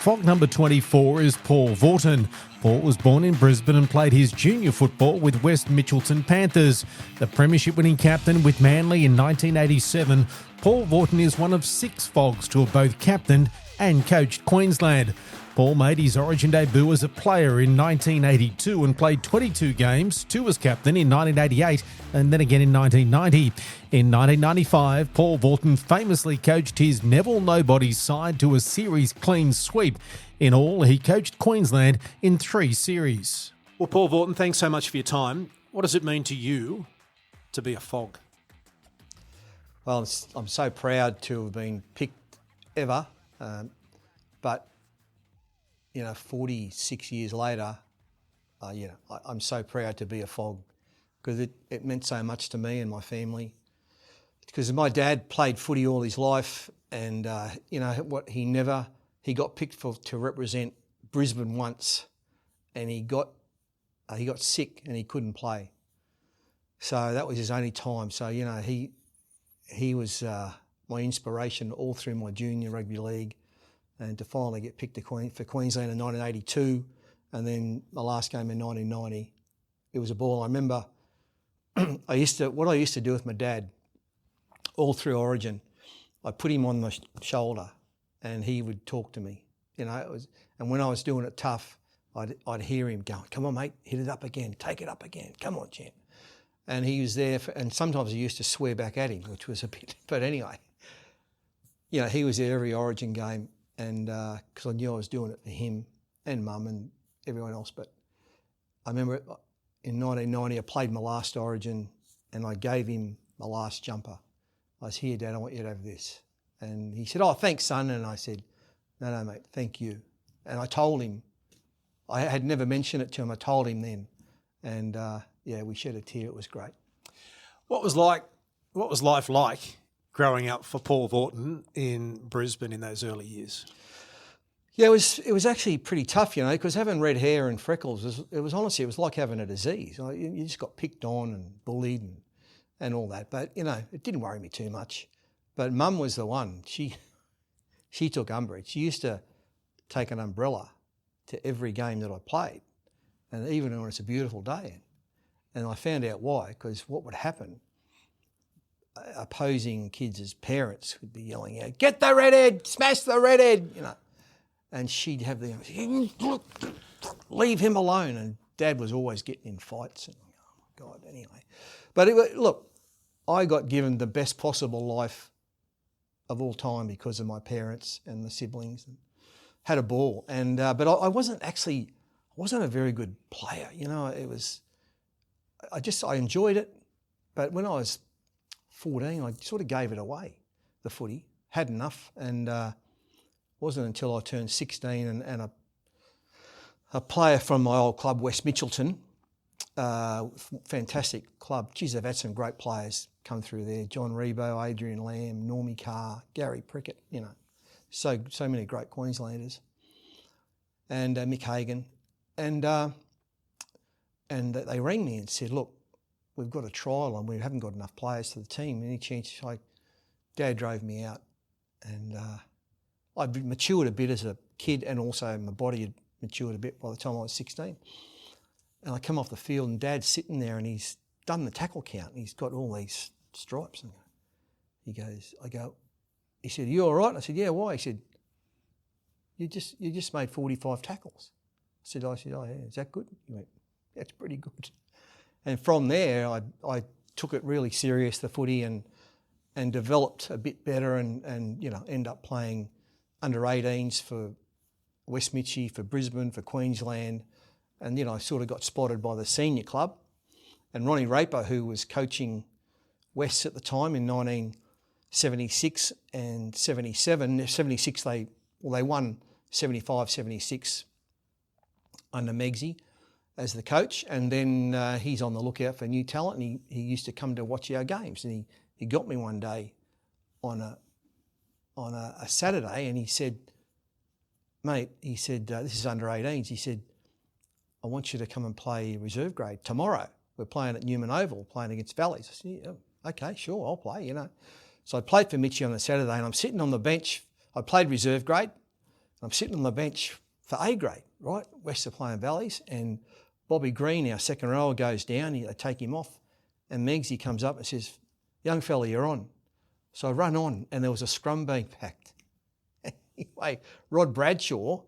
Frog number 24 is Paul Vautin. Paul was born in Brisbane and played his junior football with West Mitchelton Panthers. The premiership-winning captain with Manly in 1987, Paul Vautin is one of 6 Fogs to have both captained and coached Queensland. Paul made his Origin debut as a player in 1982 and played 22 games, 2 as captain in 1988 and then again in 1990. In 1995, Paul Vautin famously coached his Neville Nobodies side to a series clean sweep. In all, he coached Queensland in 3 series. Well, Paul Vautin, thanks so much for your time. What does it mean to you to be a Fog? Well, I'm so proud to have been picked ever, but 46 years later, I'm so proud to be a Fog because it meant so much to me and my family. Because my dad played footy all his life, and he got picked to represent Brisbane once, and he got sick and he couldn't play. So that was his only time. So he was my inspiration all through my junior rugby league. And to finally get picked for Queensland in 1982, and then my last game in 1990, it was a ball. I remember what I used to do with my dad all through Origin. I put him on my shoulder, and he would talk to me. And when I was doing it tough, I'd hear him going, "Come on, mate, hit it up again, take it up again, come on, champ." And he was there, and sometimes I used to swear back at him, which was a bit. But anyway, he was there every Origin game. And because I knew I was doing it for him and Mum and everyone else. But I remember in 1990, I played my last Origin and I gave him my last jumper. I said, "Here, Dad, I want you to have this." And he said, "Oh, thanks, son." And I said, No, mate, thank you." And I told him, I had never mentioned it to him. I told him then. And we shed a tear. It was great. What was life like growing up for Paul Vautin in Brisbane in those early years? Yeah, it was actually pretty tough, because having red hair and freckles, it was like having a disease. You just got picked on and bullied and all that. But, it didn't worry me too much. But Mum was the one. She took umbrage. She used to take an umbrella to every game that I played, and even when it's a beautiful day. And I found out why, because what would happen, opposing kids as parents would be yelling out, "Get the redhead, smash the redhead," and she'd have leave him alone. And Dad was always getting in fights. And, oh my God, anyway. But look, I got given the best possible life of all time because of my parents and the siblings, and had a ball. And but I wasn't a very good player. I enjoyed it, but when I was 14, I sort of gave it away, the footy, had enough, and wasn't until I turned 16 and a player from my old club, West Mitchelton, fantastic club. Geez, they've had some great players come through there. John Rebo, Adrian Lamb, Normie Carr, Gary Prickett, so many great Queenslanders, and Mick Hagan. And they rang me and said, "Look, we've got a trial and we haven't got enough players to the team. Any chance?" Dad drove me out, and I'd matured a bit as a kid, and also my body had matured a bit by the time I was 16. And I come off the field and Dad's sitting there and he's done the tackle count and he's got all these stripes. And he said, "Are you all right?" And I said, "Yeah, why?" He said, You just made 45 tackles. I said, "Oh yeah, is that good?" He went, "That's pretty good." And from there, I took it really serious, the footy, and developed a bit better, and end up playing under 18s for West Mitchy, for Brisbane, for Queensland, and I sort of got spotted by the senior club, and Ronnie Raper, who was coaching West at the time in 1976 and 77. 76 they won 75, 76 under Meggsy as the coach, and then he's on the lookout for new talent, and he used to come to watch our games, and he got me one day on a Saturday, and he said, "Mate," he said, "this is under 18s, he said, I want you to come and play reserve grade tomorrow. We're playing at Newman Oval, playing against Valleys." I said, "Yeah, okay, sure, I'll play, So I played for Mitchie on a Saturday, and I'm sitting on the bench. I played reserve grade, I'm sitting on the bench for A grade, right? West are playing Valleys, and Bobby Green, our second rower, goes down. They take him off, and Megsy comes up and says, "Young fella, you're on." So I run on, and there was a scrum being packed. Anyway, Rod Bradshaw,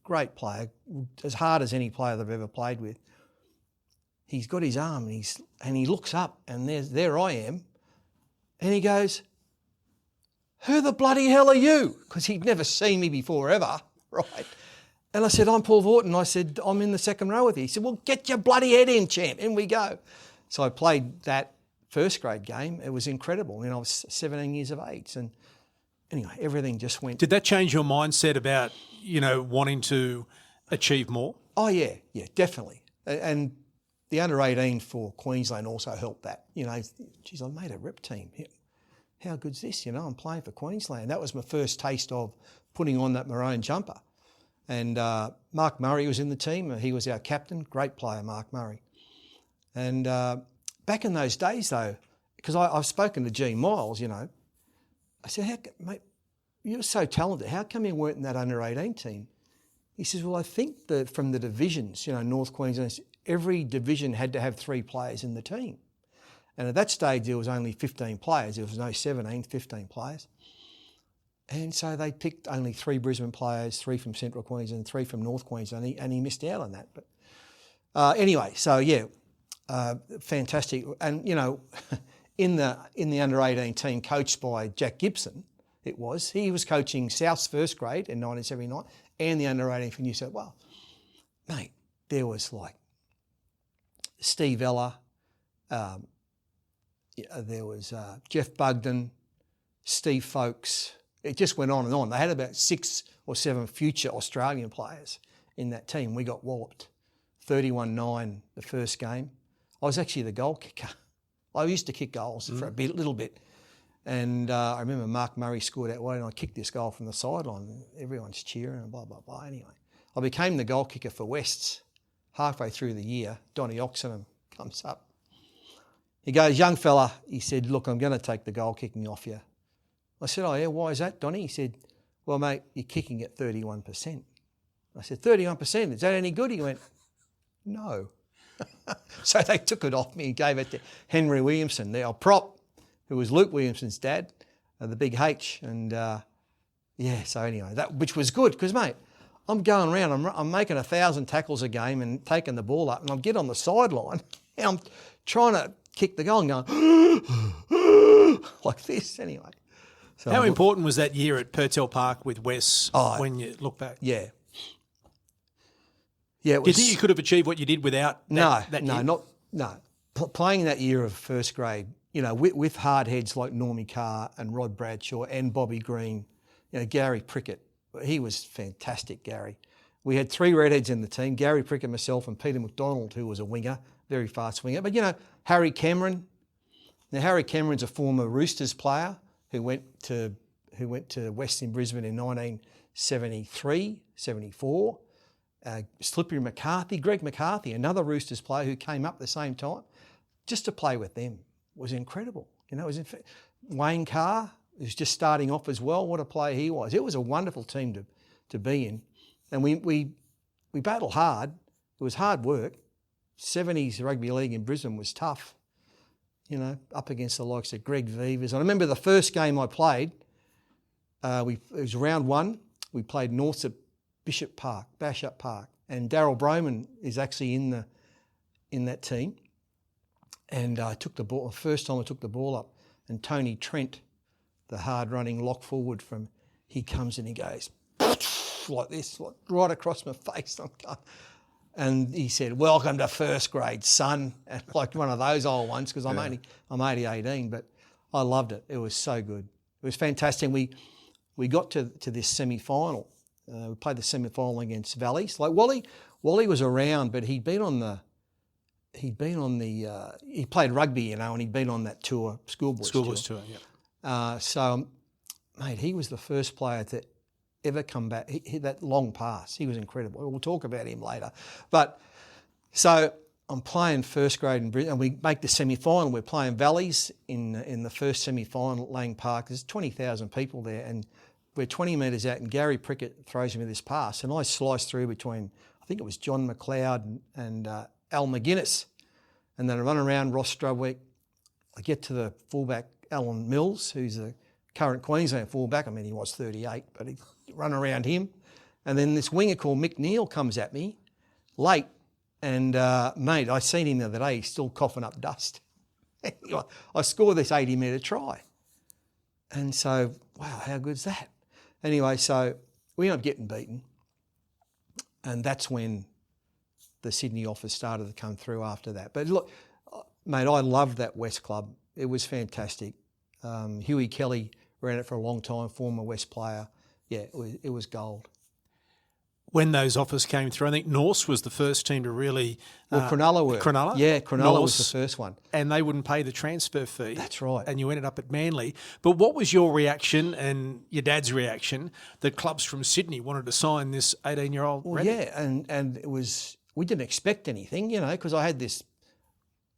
great player, as hard as any player they've ever played with. He's got his arm, and he looks up, and there I am, and he goes, "Who the bloody hell are you?" Because he'd never seen me before ever, right? And I said, "I'm Paul Vautin." I said, "I'm in the second row with you." He said, "Well, get your bloody head in, champ." In we go. So I played that first grade game. It was incredible. I was 17 years of age. And anyway, everything just went. Did that change your mindset about, wanting to achieve more? Oh, yeah, definitely. And the under-18 for Queensland also helped that. Geez, I made a rep team. How good's this? I'm playing for Queensland. That was my first taste of putting on that maroon jumper. And Mark Murray was in the team. He was our captain. Great player, Mark Murray. And back in those days, though, because I've spoken to G. Miles, I said, "Mate, you're so talented. How come you weren't in that under-18 team?" He says, "Well, I think that from the divisions, North Queensland, every division had to have 3 players in the team. And at that stage, there was only 15 players. There was no 17, 15 players. And so they picked only 3 Brisbane players, 3 from Central Queensland, 3 from North Queensland, and he missed out on that. But anyway, so yeah, fantastic. And, in the under-18 team coached by Jack Gibson, he was coaching South's first grade in 1979 and the under-18 for New South Wales. Mate, there was like Steve Ella, there was Jeff Bugden, Steve Folkes. It just went on and on. They had about 6 or 7 future Australian players in that team. We got walloped, 31-9 the first game. I was actually the goal kicker. I used to kick goals for a little bit. And I remember Mark Murray scored that way, and I kicked this goal from the sideline. Everyone's cheering and blah, blah, blah. Anyway, I became the goal kicker for Wests halfway through the year. Donny Oxenham comes up. He goes, "Young fella," he said, "look, I'm going to take the goal kicking off you." I said, "Oh, yeah, why is that, Donny?" He said, "Well, mate, you're kicking at 31%. I said, 31%, is that any good? He went, "No." So they took it off me and gave it to Henry Williamson, our prop, who was Luke Williamson's dad, the big H. And so anyway, which was good because, mate, I'm going around, I'm making 1,000 tackles a game and taking the ball up, and I get on the sideline and I'm trying to kick the goal and going like this anyway. So how important was that year at Purtell Park with Wes when you look back? Yeah. Do you think you could have achieved what you did without that year? Playing that year of first grade, with hard heads like Normie Carr and Rod Bradshaw and Bobby Green, Gary Prickett, he was fantastic, Gary. We had 3 redheads in the team, Gary Prickett, myself and Peter McDonald, who was a winger, very fast winger. But, Harry Cameron. Now, Harry Cameron's a former Roosters player who went to West in Brisbane in 1973, 74. Slippery McCarthy, Greg McCarthy, another Roosters player who came up at the same time. Just to play with them was incredible. Wayne Carr, who's just starting off as well. What a player he was. It was a wonderful team to be in. And we battled hard. It was hard work. 70s rugby league in Brisbane was tough, up against the likes of Greg Vivers. I remember the first game I played, it was round 1. We played Norths at Bishop Park, and Daryl Broman is actually in that team. And I took the ball, the first time I took the ball up, and Tony Trent, the hard-running lock forward he comes and he goes like this, right across my face. And he said, "Welcome to first grade, son," and like one of those old ones because I'm only 18, but I loved it. It was so good. It was fantastic. We got to this semi-final. We played the semi-final against Valleys. Like Wally was around, but he played rugby, and he'd been on that tour, schoolboys tour. Yeah. So, mate, he was the first player to ever come back. He hit that long pass. He was incredible. We'll talk about him later. But so I'm playing first grade in Brisbane, and we make the semi-final. We're playing Valleys in the first semi-final at Lang Park. There's 20,000 people there, and we're 20 metres out and Gary Prickett throws me this pass and I slice through between, I think it was John McLeod and Al McGuinness. And then I run around Ross Strubwick. I get to the fullback, Alan Mills, who's the current Queensland fullback. I mean, he was 38, but he run around him. And then this winger called Mick Neal comes at me late. And, mate, I seen him the other day. He's still coughing up dust. I scored this 80-metre try. And so, wow, how good's that? Anyway, so we end up getting beaten. And that's when the Sydney offers started to come through after that. But look, mate, I loved that West club. It was fantastic. Huey Kelly ran it for a long time, former West player. Yeah, it was gold. When those offers came through, I think Norse was the first team to really... Well, Cronulla were. Cronulla? Yeah, Cronulla Norse, was the first one. And they wouldn't pay the transfer fee. That's right. And you ended up at Manly. But what was your reaction and your dad's reaction that clubs from Sydney wanted to sign this 18-year-old Well, yeah, and it was... We didn't expect anything, you know, because I had this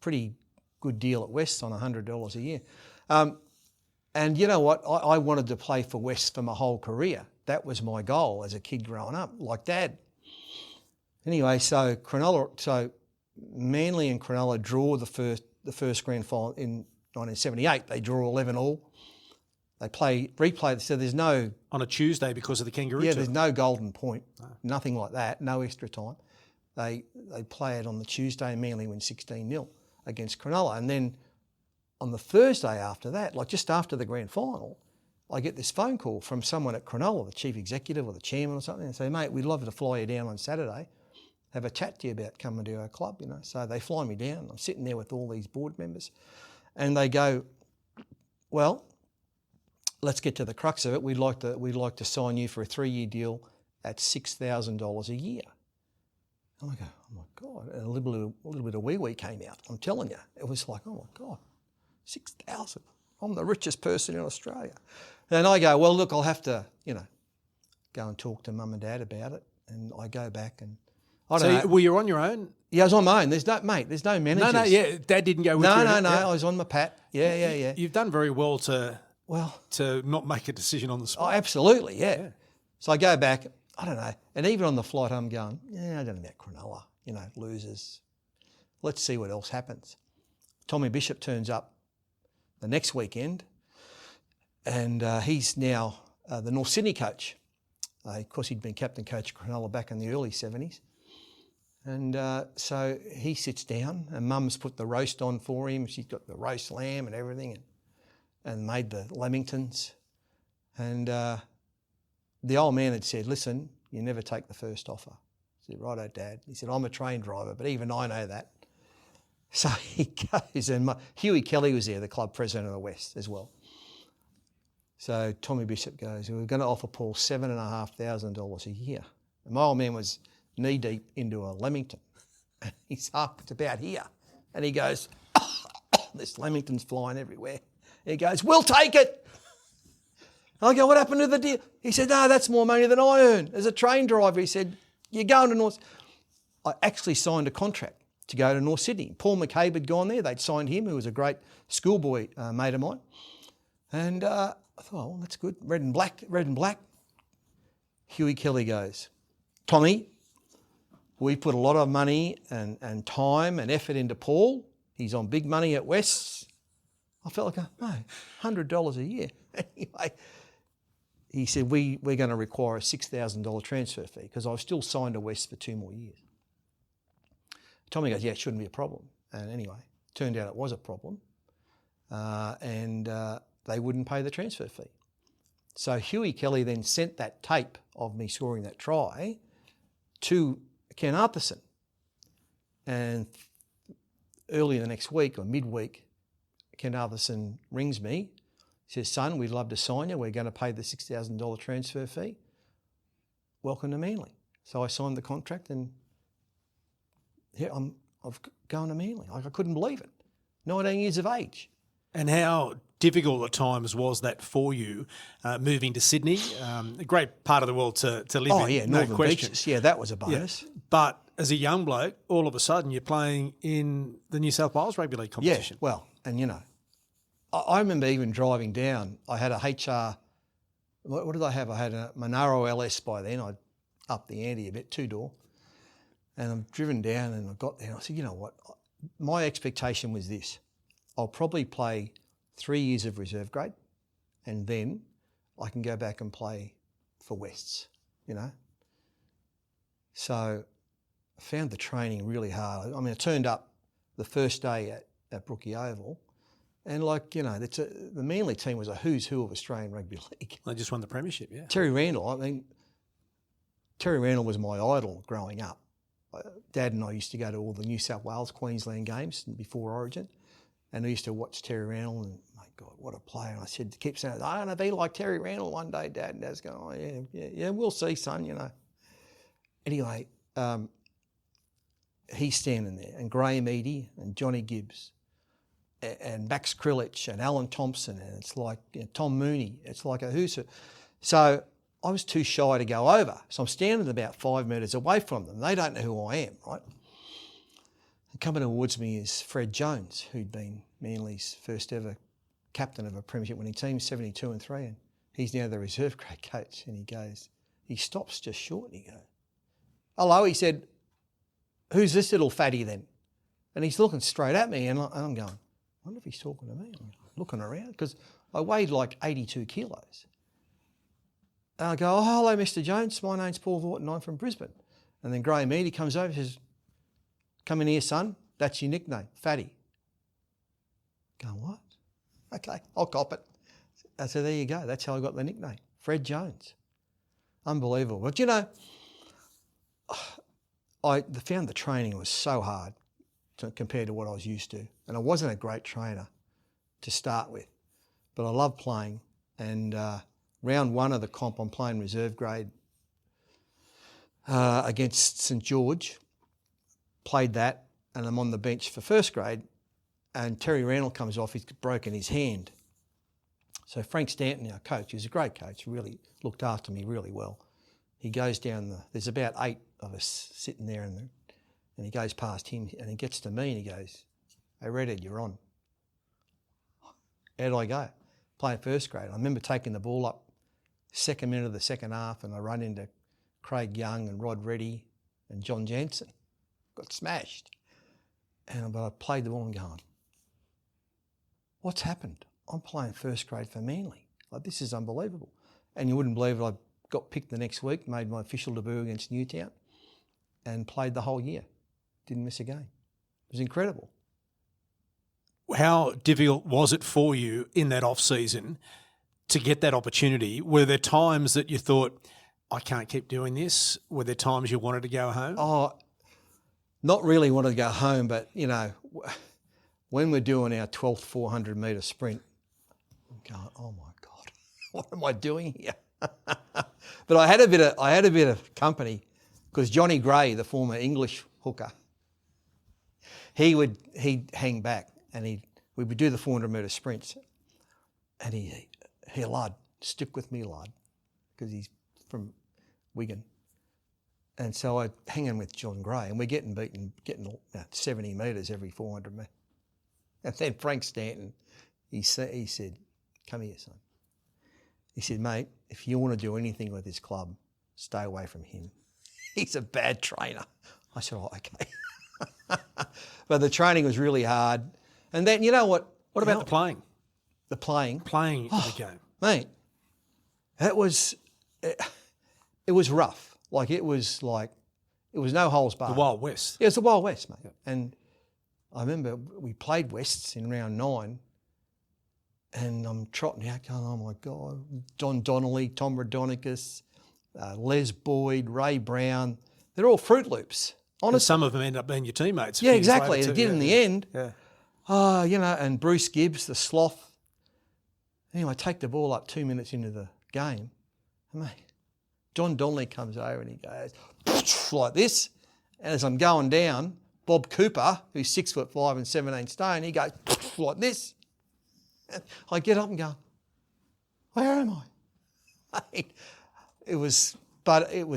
pretty good deal at West on $100 a year. And you know what? I wanted to play for West for my whole career. That was my goal as a kid growing up, like Dad. Anyway, so Manly and Cronulla draw the first grand final in 1978. They draw 11-all. They replay. So there's no... On a Tuesday because of the Kangaroo Yeah, tour. there's no golden point, nothing like that, no extra time. They play it on the Tuesday and Manly win 16-0 against Cronulla. And then on the Thursday after that, like just after the grand final, I get this phone call from someone at Cronulla, the chief executive or the chairman or something, and say, mate, we'd love to fly you down on Saturday, have a chat to you about coming to our club, you know. So they fly me down. I'm sitting there with all these board members and they go, well, let's get to the crux of it. We'd like to sign you for a 3-year deal at $6,000 a year. And I go, oh my God, and a little bit of wee-wee came out. I'm telling you, it was like, oh my God, 6,000. I'm the richest person in Australia. And I go, well, look, I'll have to, you know, go and talk to Mum and Dad about it. And I go back and I don't know. So were you on your own? Yeah, I was on my own. There's no managers. No, yeah, Dad didn't go with you. No, I was on my pat. Yeah. You've done very well to to not make a decision on the spot. Oh, absolutely, yeah. So I go back, I don't know, and even on the flight I'm going, I don't know about Cronulla, you know, losers. Let's see what else happens. Tommy Bishop turns up the next weekend and he's now the North Sydney coach. Of course, he'd been captain coach of Cronulla back in the early 70s. And so he sits down and Mum's put the roast on for him. She's got the roast lamb and everything and made the lamingtons. And the old man had said, listen, you never take the first offer. I said, righto, Dad. He said, I'm a train driver, but even I know that. So he goes, and Huey Kelly was there, the club president of the West as well. So Tommy Bishop goes, we're going to offer Paul $7,500 a year. And my old man was knee-deep into a lamington. And he's up, it's about here. And he goes, this lamington's flying everywhere. He goes, we'll take it. I go, what happened to the deal? He said, no, that's more money than I earn. As a train driver, he said, you're going to North... I actually signed a contract to go to North Sydney. Paul McCabe had gone there. They'd signed him, who was a great schoolboy mate of mine. And I thought, well, that's good. Red and black. Huey Kelly goes, Tommy, we put a lot of money and time and effort into Paul. He's on big money at West. I felt like, no, $100 a year. Anyway, he said, we're going to require a $6,000 transfer fee because I was still signed to West for 2 more years. Tommy goes, yeah, it shouldn't be a problem. And anyway, turned out it was a problem. And they wouldn't pay the transfer fee. So Huey Kelly then sent that tape of me scoring that try to Ken Arthurson. And early the next week or midweek, Ken Arthurson rings me, says, son, we'd love to sign you. We're going to pay the $6,000 transfer fee. Welcome to Manly. So I signed the contract and I've gone to Manly. I couldn't believe it. 19 years of age. And how difficult at times was that for you, moving to Sydney? A great part of the world to live in. Oh, yeah, no Northern question. Beaches. Yeah, that was a bonus. Yeah. But as a young bloke, all of a sudden you're playing in the New South Wales Rugby League competition. Yeah, well, and you know, I remember even driving down, I had a HR what did I have? I had a Monaro LS by then. I'd upped the ante a bit, 2-door. And I'm driven down and I got there and I said, you know what? My expectation was this. I'll probably play 3 years of reserve grade and then I can go back and play for Wests, you know. So I found the training really hard. I mean, I turned up the first day at Brookie Oval and the Manly team was a who's who of Australian Rugby League. They just won the premiership, yeah. Terry Randall was my idol growing up. Dad and I used to go to all the New South Wales Queensland games before Origin, and I used to watch Terry Randall and, my God, what a player. And I said, keep saying, I want to be like Terry Randall one day, Dad. And Dad's going, oh, yeah, we'll see, son, you know. Anyway, he's standing there, and Graham Eadie and Johnny Gibbs and Max Krilich and Alan Thompson, and it's like Tom Mooney. It's like a who's who. So I was too shy to go over. So I'm standing about 5 metres away from them. They don't know who I am, right? And coming towards me is Fred Jones, who'd been Manly's first ever captain of a premiership winning team, 72 and 3. And he's now the reserve grade coach. And he stops just short and he goes, hello, he said, who's this little fatty then? And he's looking straight at me and I'm going, I wonder if he's talking to me. I'm looking around because I weighed like 82 kilos. And I go, oh, hello, Mr. Jones. My name's Paul Vautin. I'm from Brisbane. And then Graham Eadie comes over and says, come in here, son. That's your nickname, Fatty. Going, what? Okay, I'll cop it. I said, there you go. That's how I got the nickname, Fred Jones. Unbelievable. But, you know, I found the training was so hard compared to what I was used to. And I wasn't a great trainer to start with. But I love playing. And round one of the comp, I'm playing reserve grade against St George. Played that, and I'm on the bench for first grade. And Terry Randall comes off, he's broken his hand. So Frank Stanton, our coach, who's a great coach, really looked after me really well. He goes down there's about 8 of us sitting there, and he goes past him, and he gets to me, and he goes, hey, Redhead, you're on. How did I go? Playing first grade. I remember taking the ball up second minute of the second half, and I run into Craig Young and Rod Reddy and John Jansen. Got smashed. But I played the ball and going, what's happened? I'm playing first grade for Manly. Like, this is unbelievable. And you wouldn't believe it, I got picked the next week, made my official debut against Newtown and played the whole year. Didn't miss a game. It was incredible. How difficult was it for you in that off-season to get that opportunity? Were there times that you thought, I can't keep doing this? Were there times you wanted to go home? Oh, not really wanted to go home, but, you know, when we're doing our 12th 400 metre sprint, I'm going, oh my God, what am I doing here? But I had a bit of company because Johnny Gray, the former English hooker, he'd hang back and we would do the 400 metre sprints, and he lad, stick with me, lad, because he's from Wigan. And so I hang in with John Gray, and we're getting 70 metres every 400 metres. And then Frank Stanton, he said, come here, son. He said, mate, if you want to do anything with this club, stay away from him. He's a bad trainer. I said, oh, okay. But the training was really hard. And then, you know what? What about the playing? The playing? Playing the game. Mate, it was rough. It was no holes barred. The Wild West. Yeah, it's the Wild West, mate. Yep. And I remember we played Wests in round 9, and I'm trotting out going, oh my God, John Donnelly, Tom Radonicus, Les Boyd, Ray Brown, they're all Fruit Loops. Honestly. And some of them end up being your teammates. Yeah, exactly. They did in the end. Yeah. And Bruce Gibbs, the sloth. Anyway, I take the ball up 2 minutes into the game, and mate, John Donnelly comes over and he goes like this, and as I'm going down, Bob Cooper, who's 6'5" and 17 stone, he goes like this. And I get up and go, where am I? It was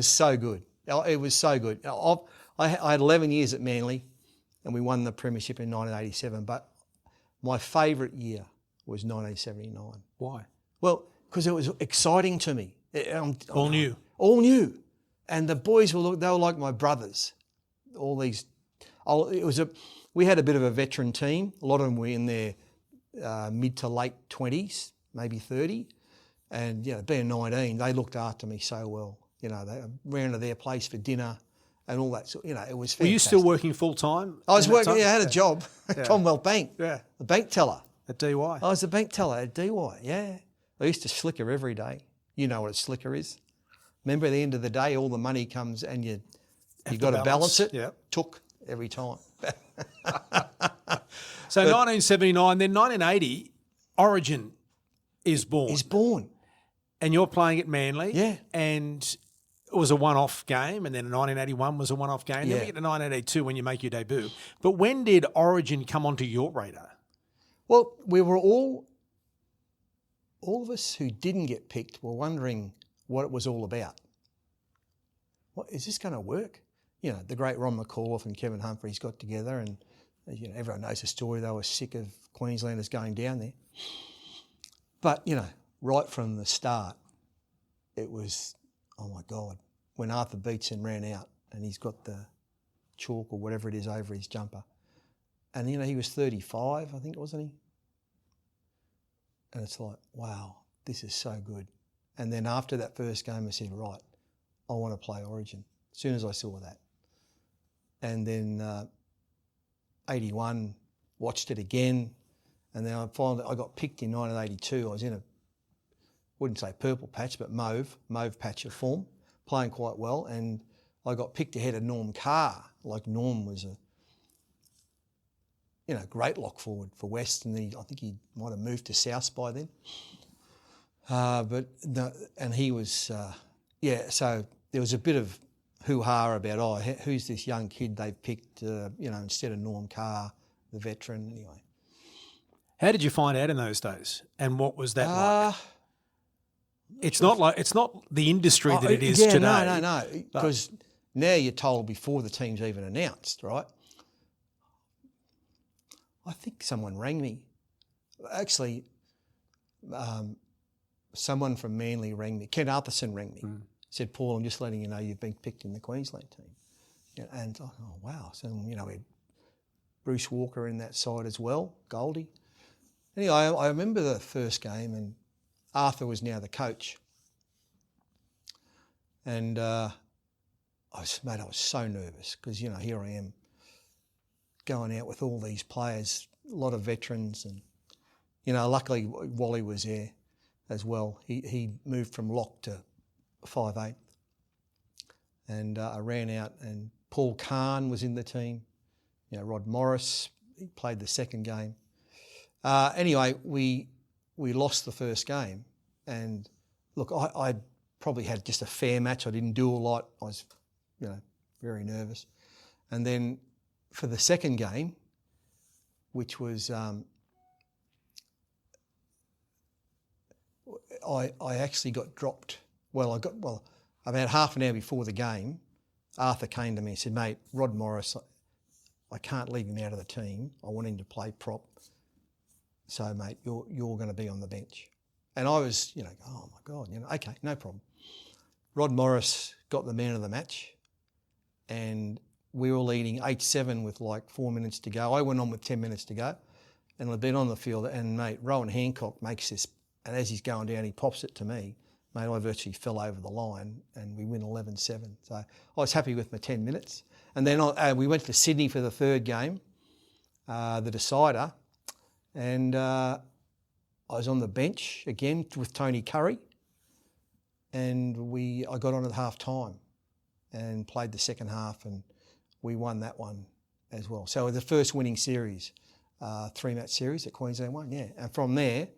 so good. It was so good. I had 11 years at Manly, and we won the premiership in 1987. But my favourite year was 1979. Why? Well, because it was exciting to me. All new. All new. And the boys they were like my brothers. All these, we had a bit of a veteran team. A lot of them were in their mid to late 20s, maybe 30. And, being 19, they looked after me so well. They ran to their place for dinner and all that. So, it was fantastic. Were you still working full-time? I was working, I had a job at Commonwealth Bank, the bank teller. At DY? I was the bank teller at DY, yeah. I used to slicker every day. You know what a slicker is. Remember, at the end of the day, all the money comes and you got to balance it. Yep. Took every time. So 1979, then 1980, Origin is born. He's born. And you're playing at Manly. Yeah. And it was a one-off game, and then 1981 was a one-off game. Yeah. Then we get to 1982 when you make your debut. But when did Origin come onto your radar? Well, we were all of us who didn't get picked were wondering what it was all about. What is this going to work? The great Ron McAuliffe and Kevin Humphreys got together, and everyone knows the story. They were sick of Queenslanders going down there. But right from the start, it was, oh my God, when Arthur Beetson ran out and he's got the chalk or whatever it is over his jumper, and he was 35, I think, wasn't he? And it's like, wow, this is so good. And then after that first game, I said, right, I want to play Origin. As soon as I saw that. And then 81, watched it again. And then I got picked in 1982. I was in wouldn't say purple patch, but mauve patch of form, playing quite well. And I got picked ahead of Norm Carr. Like Norm was a great lock forward for West, and I think he might have moved to South by then. And he was, so there was a bit of hoo-ha about, who's this young kid they've picked, instead of Norm Carr, the veteran, anyway. How did you find out in those days, and what was that like? It's not the industry that it is today. No, because now you're told before the team's even announced, right? I think someone rang me. Actually, someone from Manly rang me. Ken Arthurson rang me. Said, Paul, I'm just letting you know you've been picked in the Queensland team. And I thought, oh, wow. So, we had Bruce Walker in that side as well, Goldie. Anyway, I remember the first game, and Arthur was now the coach. And I was so nervous because, here I am going out with all these players, a lot of veterans, and, luckily Wally was there as well. He moved from lock to 5'8", and I ran out, and Paul Kahn was in the team. Rod Morris, he played the second game. Anyway, we lost the first game, and look, I probably had just a fair match. I didn't do a lot. I was, very nervous. And then for the second game, which was I actually got dropped. About half an hour before the game, Arthur came to me and said, mate, Rod Morris, I can't leave him out of the team. I want him to play prop. So, mate, you're going to be on the bench. And I was, oh my God, okay, no problem. Rod Morris got the man of the match, and we were leading 8-7 with 4 minutes to go. I went on with 10 minutes to go, and I'd been on the field, and, mate, Rowan Hancock makes this, and as he's going down, he pops it to me. Mate, I virtually fell over the line, and we win 11-7. So I was happy with my 10 minutes. And then we went to Sydney for the third game, the decider, and I was on the bench again with Tony Curry, and I got on at half time and played the second half, and we won that one as well. So the first winning series, 3-match series that Queensland won, yeah. And from there,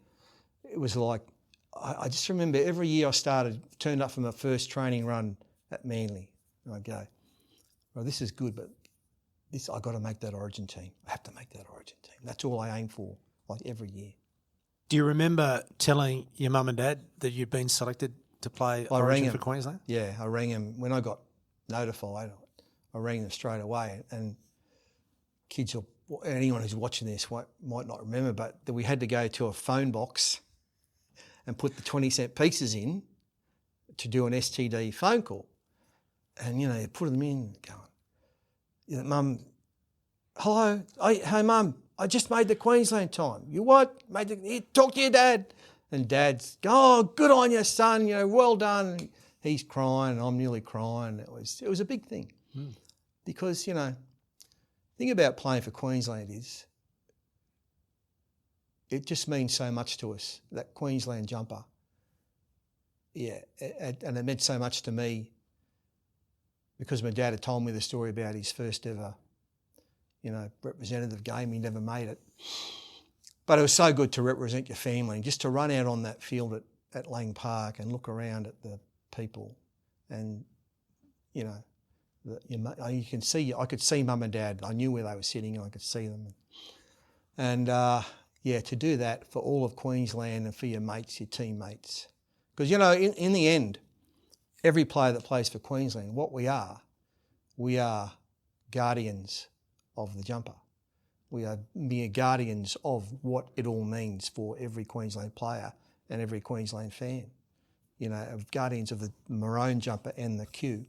it was like, I just remember every year I turned up for my first training run at Manly, and I'd go, well, this is good, but I've got to make that Origin team. I have to make that Origin team. That's all I aim for, every year. Do you remember telling your mum and dad that you'd been selected to play Origin for Queensland? Yeah, I rang him. When I got notified, I rang them straight away. And kids, anyone who's watching this might not remember, but we had to go to a phone box and put the 20-cent pieces in to do an STD phone call. And, you put them in going, Mum, hello, hey, Mum, I just made the Queensland time. You what? Talk to your dad. And Dad's, oh, good on you, son, well done. He's crying and I'm nearly crying. It was a big thing because, the thing about playing for Queensland is it just means so much to us, that Queensland jumper. Yeah, and it meant so much to me because my dad had told me the story about his first ever, representative game. He never made it. But it was so good to represent your family and just to run out on that field at Lang Park and look around at the people and, you can see, I could see Mum and Dad. I knew where they were sitting and I could see them. And, to do that for all of Queensland and for your mates, your teammates. Because, in the end, every player that plays for Queensland, what we are guardians of the jumper. We are mere guardians of what it all means for every Queensland player and every Queensland fan. Of guardians of the Maroon jumper and the Q,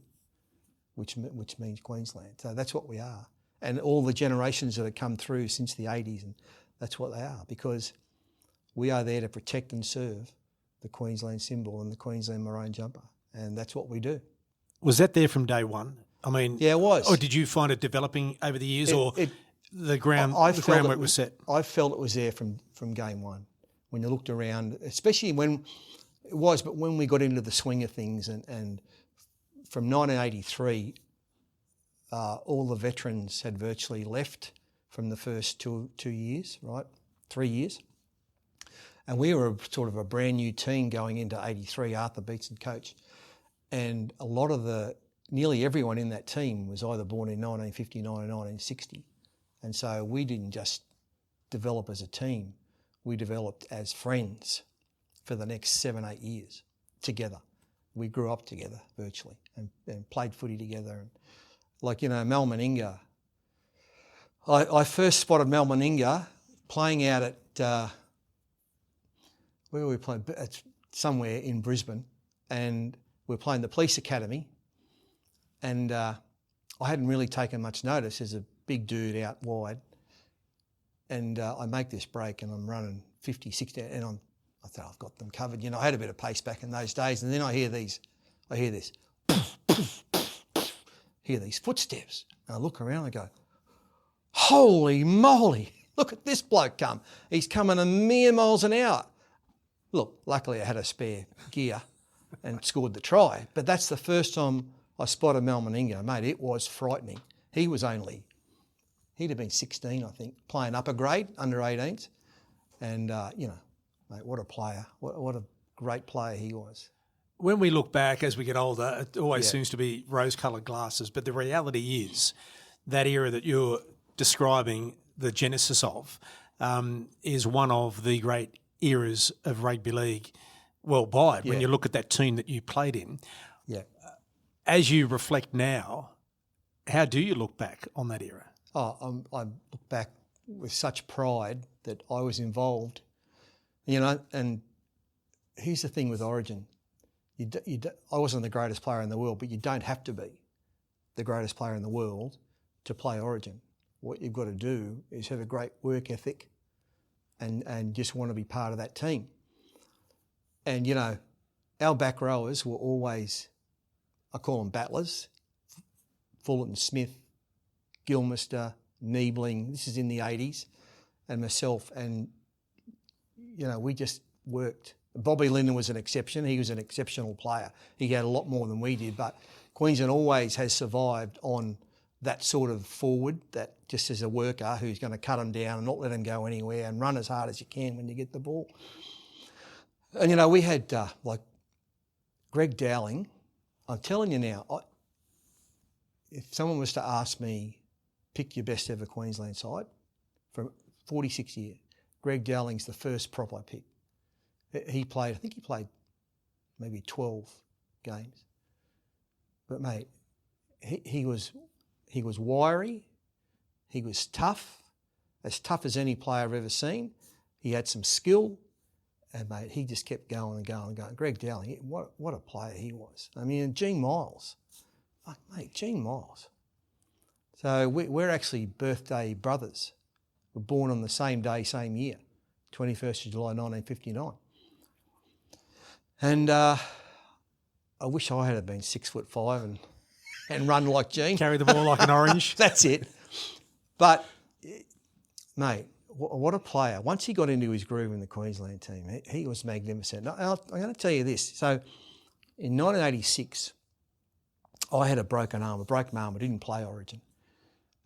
which means Queensland. So that's what we are. And all the generations that have come through since the 80s, and that's what they are, because we are there to protect and serve the Queensland symbol and the Queensland Maroon jumper. And that's what we do. Was that there from day one? I mean, yeah, it was. Or did you find it developing over the years, the groundwork was set? I felt it was there from game one. When you looked around, especially when we got into the swing of things, and from 1983, all the veterans had virtually left from the first two years, right? 3 years. And we were sort of a brand new team going into 83, Arthur Beetson coach. And a lot of nearly everyone in that team was either born in 1959 or 1960. And so we didn't just develop as a team, we developed as friends for the next 7-8 years together. We grew up together virtually and played footy together. And Mal Meninga, I first spotted Mal Meninga playing out at, where were we playing? Somewhere in Brisbane. And we were playing the police academy. And I hadn't really taken much notice. There's a big dude out wide. And I make this break and I'm running 50, 60, and I thought I've got them covered. I had a bit of pace back in those days. And then I hear this, hear these footsteps. And I look around and I go, holy moly, look at this bloke come. He's coming a mere miles an hour. Look, luckily I had a spare gear and scored the try. But that's the first time I spotted Mal Meninga. Mate, it was frightening. He'd have been 16, I think, playing upper grade, under 18s. And, mate, what a player. What a great player he was. When we look back as we get older, it always seems to be rose-coloured glasses. But the reality is that era that you're describing the genesis of is one of the great eras of rugby league worldwide. When you look at that team that you played in. Yeah. As you reflect now, how do you look back on that era? I look back with such pride that I was involved, and here's the thing with Origin. I wasn't the greatest player in the world, but you don't have to be the greatest player in the world to play Origin. What you've got to do is have a great work ethic and just want to be part of that team. And, our back rowers were always, I call them battlers, Fullerton Smith, Gilmister, Niebling, this is in the 80s, and myself, and, we just worked. Bobby Linden was an exception. He was an exceptional player. He had a lot more than we did, but Queensland always has survived on that sort of forward that just is a worker who's going to cut them down and not let them go anywhere and run as hard as you can when you get the ball. And, we had, Greg Dowling. I'm telling you now, if someone was to ask me, pick your best ever Queensland side from 46 years, Greg Dowling's the first prop I picked. He played maybe 12 games. But mate, he was wiry, he was tough as any player I've ever seen. He had some skill, And, mate, he just kept going and going and going. Greg Dowling, what a player he was. I mean, and Gene Miles. Fuck, mate, Gene Miles. So we're actually birthday brothers. We're born on the same day, same year, 21st of July 1959. And I wish I had been 6'5" and run like Gene. Carry the ball like an orange. That's it. But, mate, what a player. Once he got into his groove in the Queensland team, he was magnificent. Now, I'm going to tell you this. So in 1986, I had a broken arm. I didn't play Origin.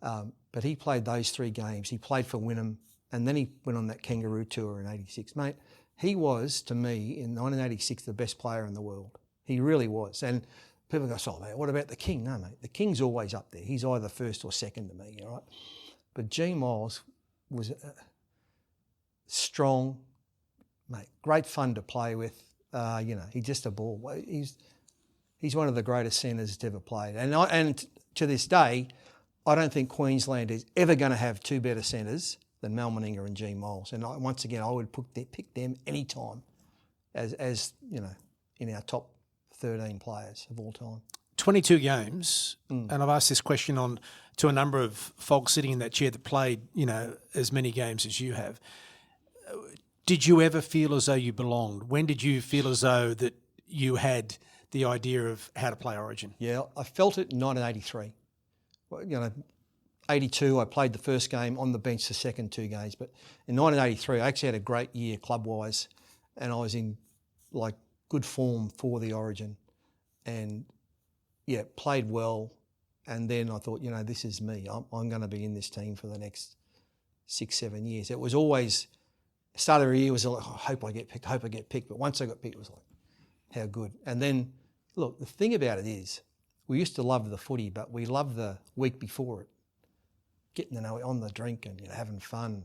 But he played those 3 games. He played for Wynnum, and then he went on that Kangaroo tour in 86. Mate, he was, to me, in 1986, the best player in the world. He really was. And people go, oh, mate, what about the King? No, mate, the King's always up there. He's either first or second to me, all right? But Gene Miles was strong, mate, great fun to play with. He's just a ball. He's one of the greatest centres to ever played. And to this day, I don't think Queensland is ever going to have 2 better centres than Mal Meninga and Gene Miles. And once again, I would pick them any time as in our top 13 players of all time. 22 games, and I've asked this question to a number of folks sitting in that chair that played, as many games as you have. Did you ever feel as though you belonged? When did you feel as though that you had the idea of how to play Origin? Yeah, I felt it in 1983. 82, I played the first game, on the bench the second 2 games. But in 1983, I actually had a great year club-wise, and I was in good form for the Origin, and played well. And then I thought, this is me. I'm going to be in this team for the next 6-7 years. It was always, start of the year was like, I hope I get picked. But once I got picked, it was like, how good. And then, look, the thing about it is, we used to love the footy, but we loved the week before it. Getting to know it on the drink and having fun.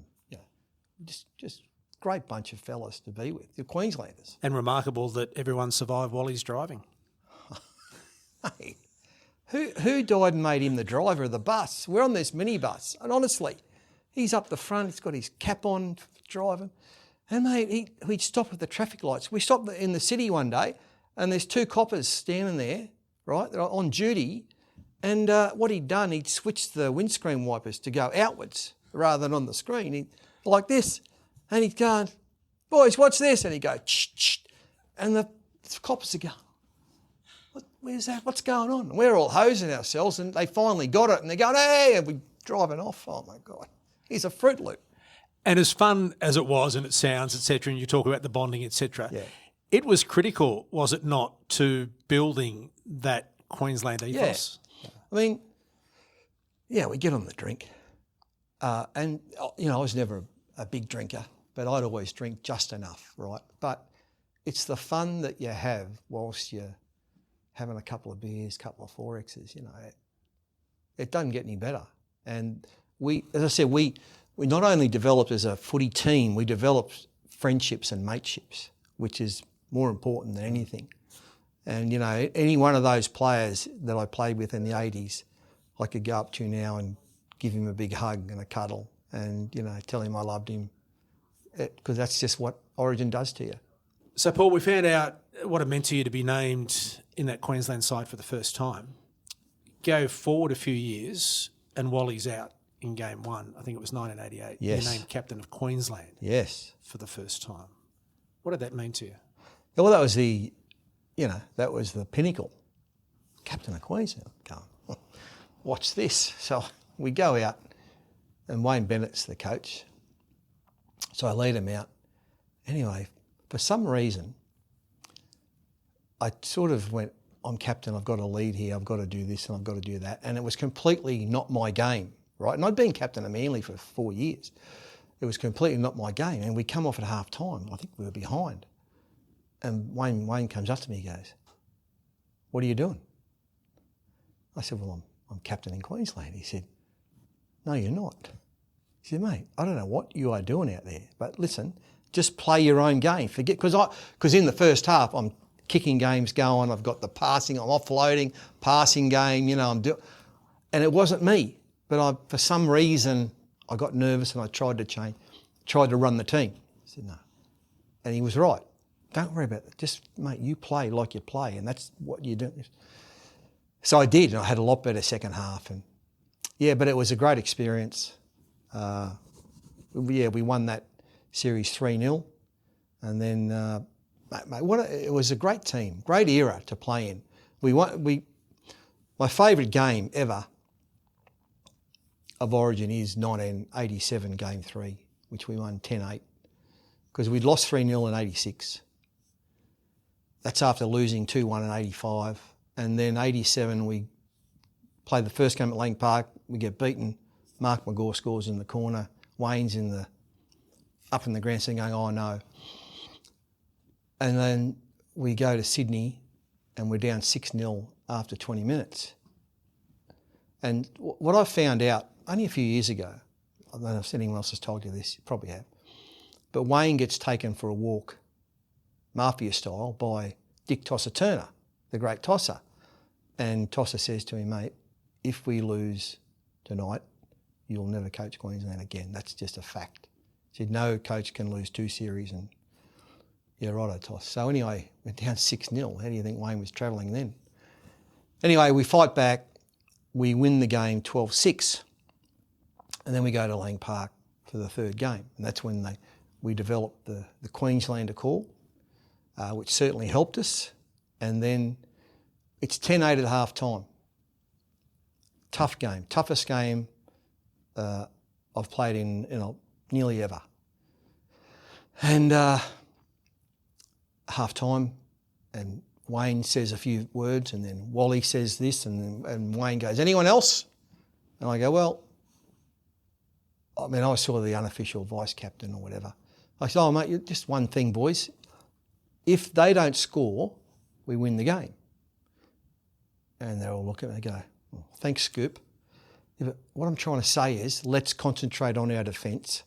Just great bunch of fellas to be with. The Queenslanders. And remarkable that everyone survived while he's driving. Hey, who died and made him the driver of the bus? We're on this minibus, and honestly, he's up the front. He's got his cap on, driving, and mate, he'd stop at the traffic lights. We stopped in the city one day, and there's 2 coppers standing there. Right, they're on duty, and what he'd done, he'd switched the windscreen wipers to go outwards rather than on the screen. He'd like this, and he'd go, boys, watch this, and he'd go, shh, and the coppers would go, where's that? What's going on? And we're all hosing ourselves, and they finally got it, and they're going, hey, and we're driving off. Oh my God, he's a Fruit Loop. And as fun as it was, and it sounds, etc., and you talk about the bonding, etc., it was critical, was it not, to building that Queensland ethos? Yeah. I mean, we get on the drink. And, I was never a big drinker, but I'd always drink just enough, right? But it's the fun that you have whilst you're having a couple of beers, couple of 4Xs, it doesn't get any better. And as I said, we not only developed as a footy team, we developed friendships and mateships, which is more important than anything. And, any one of those players that I played with in the 80s, I could go up to now and give him a big hug and a cuddle and, tell him I loved him, because that's just what Origin does to you. So, Paul, we found out what it meant to you to be named in that Queensland side for the first time. Go forward a few years and Wally's out in game 1. I think it was 1988. Yes. You're named captain of Queensland. Yes. For the first time. What did that mean to you? Well, that was the pinnacle. Captain of Queensland. Going, watch this. So we go out, and Wayne Bennett's the coach. So I lead him out. Anyway, for some reason, I sort of went, I'm captain, I've got to lead here, I've got to do this and I've got to do that. And it was completely not my game, right? And I'd been captain of Manly for 4 years. It was completely not my game. And we come off at half time. I think we were behind. And Wayne comes up to me, he goes, what are you doing? I said, well, I'm captain in Queensland. He said, no, you're not. He said, mate, I don't know what you are doing out there, but listen, just play your own game. Forget, because in the first half, I'm kicking games going, I've got the passing, I'm offloading, passing game, and it wasn't me. But for some reason, I got nervous and I tried to run the team. I said, no. And he was right. Don't worry about it. Just, mate, you play like you play, and that's what you do. So I did, and I had a lot better second half. And yeah, but it was a great experience. We won that series 3-0. And then, it was a great team, great era to play in. My favourite game ever of Origin is 1987 Game 3, which we won 10-8, because we'd lost 3-0 in 86. That's after losing 2-1 in 85. And then 87, we played the first game at Lang Park. We get beaten. Mark McGaw scores in the corner. Wayne's up in the grandstand going, oh no. And then we go to Sydney and we're down 6-0 after 20 minutes. And what I found out only a few years ago, I don't know if anyone else has told you this, you probably have, but Wayne gets taken for a walk, mafia style, by Dick Tosser Turner, the great tosser. And Tosser says to him, mate, if we lose tonight, you'll never coach Queensland again. That's just a fact. He said, no coach can lose 2 series. And yeah, righto, Toss. So anyway, we're down 6-0. How do you think Wayne was travelling then? Anyway, we fight back. We win the game 12-6. And then we go to Lang Park for the third game. And that's when we developed the Queenslander call, which certainly helped us. And then it's 10-8 at half time. Tough game. Toughest game I've played in nearly ever. And half time, and Wayne says a few words, and then Wally says this, and Wayne goes, anyone else? And I go, well, I mean, I was sort of the unofficial vice captain or whatever. I said, oh, mate, just one thing, boys. If they don't score, we win the game. And they're all looking at me and go, oh, thanks, Scoop. Yeah, but what I'm trying to say is let's concentrate on our defence,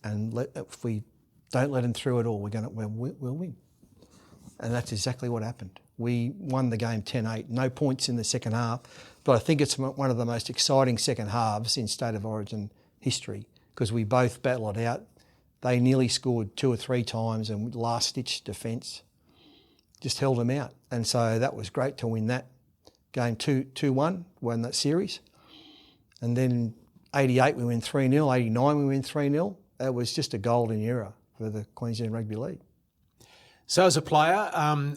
and if we don't let them through at all, we'll win. And that's exactly what happened. We won the game 10-8, no points in the second half, but I think it's one of the most exciting second halves in State of Origin history, because we both battled it out. They nearly scored 2 or 3 times, and last-ditch defence just held them out. And so that was great to win that game 2-1, won that series. And then 88 we win 3-0, 89 we win 3-0. It was just a golden era for the Queensland Rugby League. So as a player,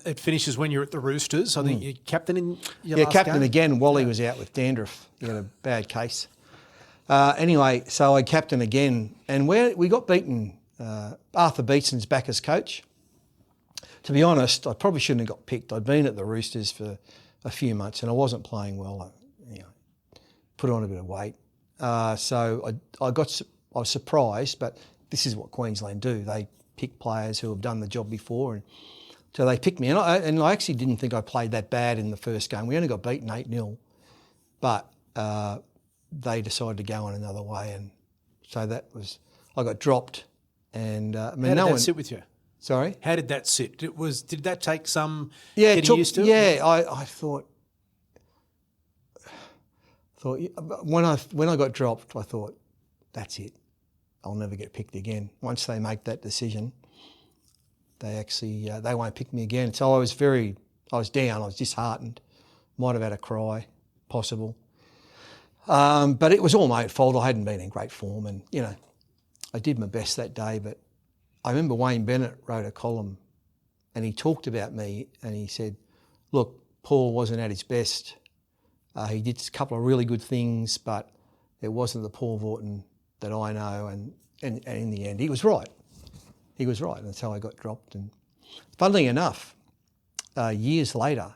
it finishes when you're at the Roosters. I think you're captain in your last captain game? again. Wally was out with dandruff. He had a bad case. Anyway, so I captain again. And we got beaten. Arthur Beetson's back as coach. To be honest, I probably shouldn't have got picked. I'd been at the Roosters for a few months and I wasn't playing well. Put on a bit of weight. So I was surprised, but this is what Queensland do. They pick players who have done the job before, and so they picked me. And I actually didn't think I played that bad in the first game. We only got beaten 8-0, but they decided to go on another way, and so I got dropped. And how did that sit with you? Sorry, how did that sit? Did that take some getting used to? Yeah, I thought when I got dropped, I thought, that's it. I'll never get picked again. Once they make that decision, they won't pick me again. So I was down. I was disheartened. Might have had a cry, possible. But it was all my fault. I hadn't been in great form, and I did my best that day. But I remember Wayne Bennett wrote a column, and he talked about me, and he said, "Look, Paul wasn't at his best. He did a couple of really good things, but it wasn't the Paul Vautin that I know." And in the end, he was right. He was right. And that's how I got dropped. And funnily enough, years later,